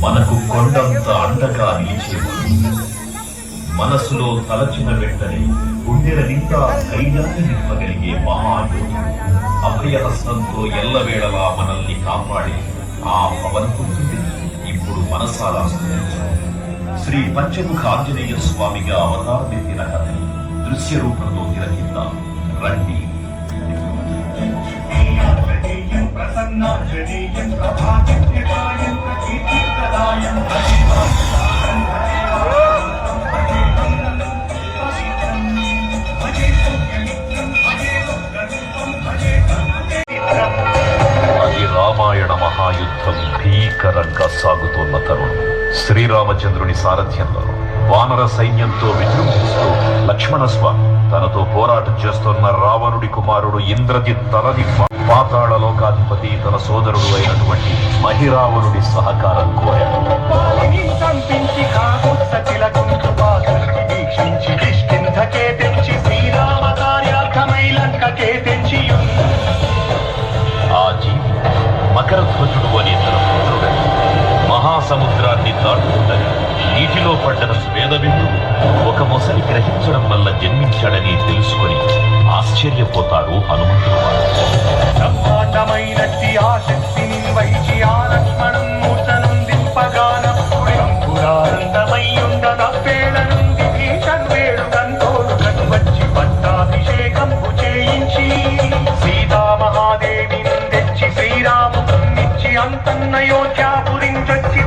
మనకు కొండంత అండగా నిలిచేవాడు. మనసులో తలచిన వెంటనే గుండెల నిండా ధైర్యాన్ని నింపగలిగే మహాయోధుడు. అభయహస్తంతో ఎల్లవేళలా మనల్ని కాపాడే ఆ పవనపుత్రుడిని ఇప్పుడు మనసారా స్మరించాలి. శ్రీ పంచముఖ ఆంజనేయ స్వామిగా అవతారమెత్తిన కథ దృశ్య రూపంలో తిలకిద్దాం రండి. అది రామాయణ మహాయుద్ధం భీకరంగా సాగుతున్న తరుణం. శ్రీరామచంద్రుని సారథ్యంలో వానర సైన్యంతో విజృంభిస్తూ లక్ష్మణస్వామి తనతో పోరాటం చేస్తున్న రావణుడి కుమారుడు ఇంద్రజిత్ తలని పాతాళ లోకాధిపతి తన సోదరుడు అయినటువంటి మహిరావణుడి సహకారం కోరాడు. ఆ జీవి మకరధ్వజుడు అనే తన పుత్రుడని మహాసముద్రాన్ని దాటుతుందని నీటిలో పడ్డన స్వేద బిందువు ఒక మొసలి గ్రహించడం వల్ల జన్మించాడని తెలుసుకొని ఆశ్చర్యపోతాడు హనుమంతుడు. బ్రహ్మాండమైనట్టి ఆ శక్తిని వైచి ఆ లక్ష్మణం మూర్చనుందింపగానందమయ్యుండన పేడ నుండి భీషణ్ వేడుకంతోడు వచ్చి పట్టాభిషేకంపు చేయించి సీతామహాదేవిని తెచ్చి శ్రీరామునిచ్చి అంతన్నయోధ్యాపురించొచ్చి